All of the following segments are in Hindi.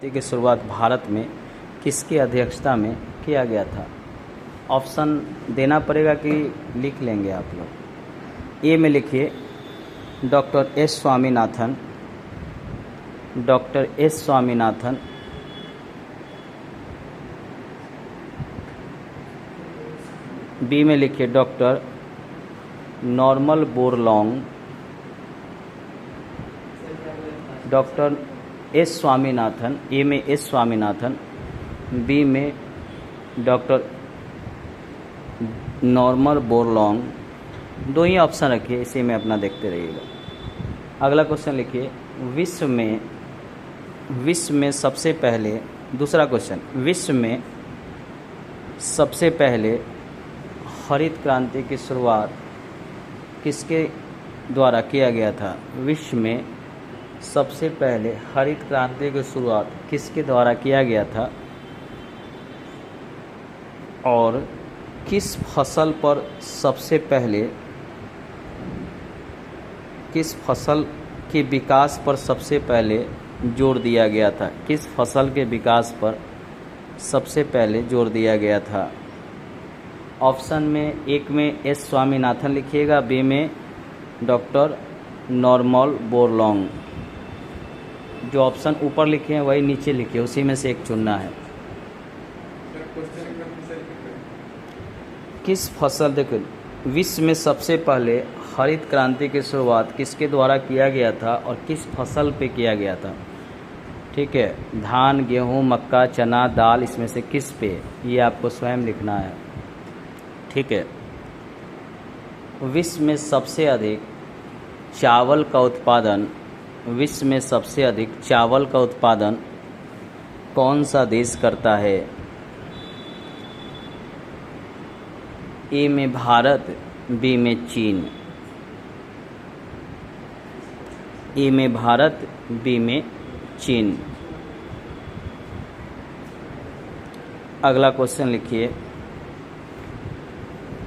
क्रांति की शुरुआत भारत में किसकी अध्यक्षता में किया गया था? ऑप्शन देना पड़ेगा कि लिख लेंगे आप लोग? ए में लिखिए doctor S Swaminathan, doctor S Swaminathan. B में लिखिए doctor Norman Borlaug, doctor S Swaminathan. A में एस स्वामीनाथन, बी में डॉक्टर नॉर्मल बोरलॉन्ग। दो ही ऑप्शन रखिए, इसी में अपना देखते रहिएगा। अगला क्वेश्चन लिखिए विश्व में सबसे पहले, दूसरा क्वेश्चन, विश्व में सबसे पहले हरित क्रांति की शुरुआत किसके द्वारा किया गया था? विश्व में सबसे पहले हरित क्रांति की शुरुआत किसके द्वारा किया गया था और किस फसल पर सबसे पहले, किस फसल के विकास पर सबसे पहले जोर दिया गया था? किस फसल के विकास पर सबसे पहले जोर दिया गया था? ऑप्शन में एक में एस स्वामीनाथन लिखिएगा, बी में डॉक्टर नॉर्मल बोरलॉन्ग। जो ऑप्शन ऊपर लिखे हैं वही नीचे लिखिए, उसी में से एक चुनना है। किस फसल, देखो विश्व में सबसे पहले हरित क्रांति की शुरुआत किसके द्वारा किया गया था और किस फसल पे किया गया था? ठीक है, धान, गेहूं, मक्का, चना, दाल, इसमें से किस पे? ये आपको स्वयं लिखना है। ठीक है, विश्व में सबसे अधिक चावल का उत्पादन, विश्व में सबसे अधिक चावल का उत्पादन कौन सा देश करता है? ए में भारत, बी में चीन। ए में भारत, बी में चीन। अगला क्वेश्चन लिखिए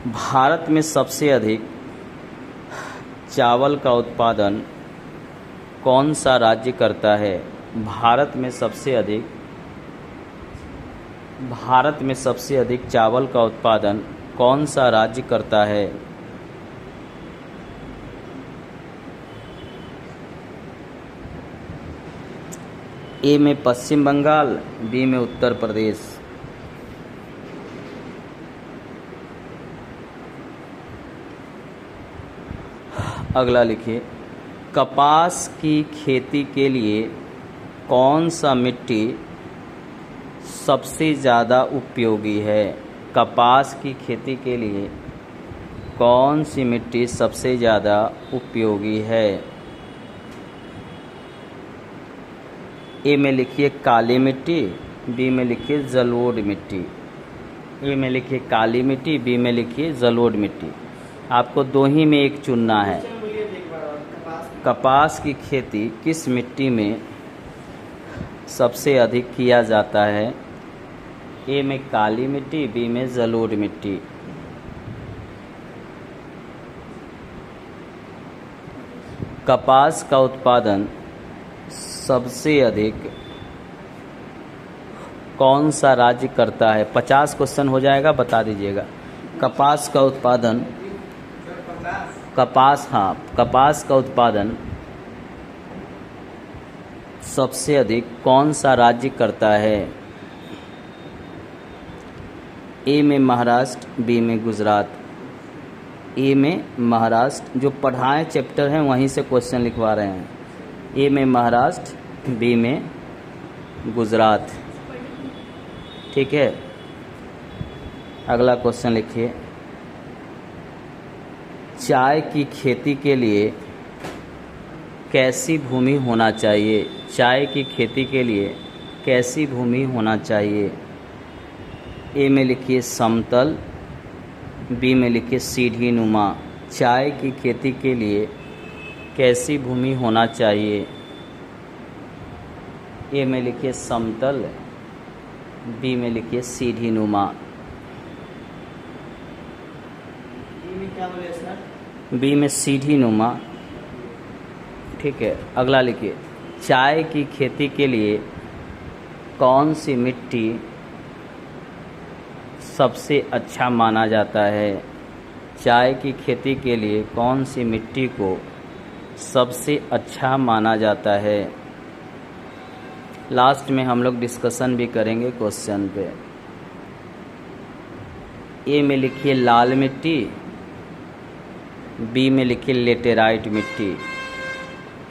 भारत में सबसे अधिक चावल का उत्पादन कौन सा राज्य करता है? भारत में सबसे अधिक चावल का उत्पादन कौन सा राज्य करता है? ए में पश्चिम बंगाल, बी में उत्तर प्रदेश। अगला लिखिए कपास की खेती के लिए कौन सा मिट्टी सबसे ज़्यादा उपयोगी है? कपास की खेती के लिए कौन सी मिट्टी सबसे ज़्यादा उपयोगी है? ए में लिखिए काली मिट्टी, बी में लिखिए जलोढ़ मिट्टी। ए में लिखिए काली मिट्टी, बी में लिखिए जलोढ़ मिट्टी। आपको दो ही में एक चुनना है। कपास की खेती किस मिट्टी में सबसे अधिक किया जाता है? ए में काली मिट्टी, बी में जलोढ़ मिट्टी। कपास का उत्पादन सबसे अधिक कौन सा राज्य करता है? 50 क्वेश्चन हो जाएगा, बता दीजिएगा। कपास का उत्पादन, कपास का उत्पादन सबसे अधिक कौन सा राज्य करता है? ए में महाराष्ट्र, बी में गुजरात। ए में महाराष्ट्र, जो पढ़ाए चैप्टर हैं वहीं से क्वेश्चन लिखवा रहे हैं। ए में महाराष्ट्र, बी में गुजरात। ठीक है, अगला क्वेश्चन लिखिए चाय की खेती के लिए कैसी भूमि होना चाहिए? चाय की खेती के लिए कैसी भूमि होना चाहिए? ए में लिखिए समतल, बी में लिखिए सीढ़ी नुमा। चाय की खेती के लिए कैसी भूमि होना चाहिए? ए में लिखिए समतल, बी में लिखिए सीढ़ी नुमा। बी में सीढ़ी नुमा। ठीक है, अगला लिखिए चाय की खेती के लिए कौन सी मिट्टी सबसे अच्छा माना जाता है? चाय की खेती के लिए कौन सी मिट्टी को सबसे अच्छा माना जाता है? लास्ट में हम लोग डिस्कशन भी करेंगे क्वेश्चन पे। ए में लिखिए लाल मिट्टी, बी में लिखिए लेटेराइट मिट्टी।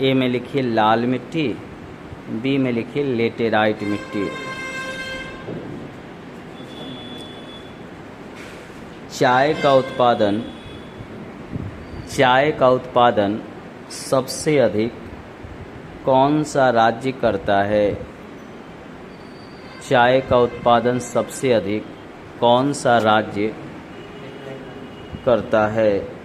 ए में लिखिए लाल मिट्टी, बी में लिखिए लेटेराइट मिट्टी। चाय का उत्पादन सबसे अधिक कौन सा राज्य करता है? चाय का उत्पादन सबसे अधिक कौन सा राज्य करता है?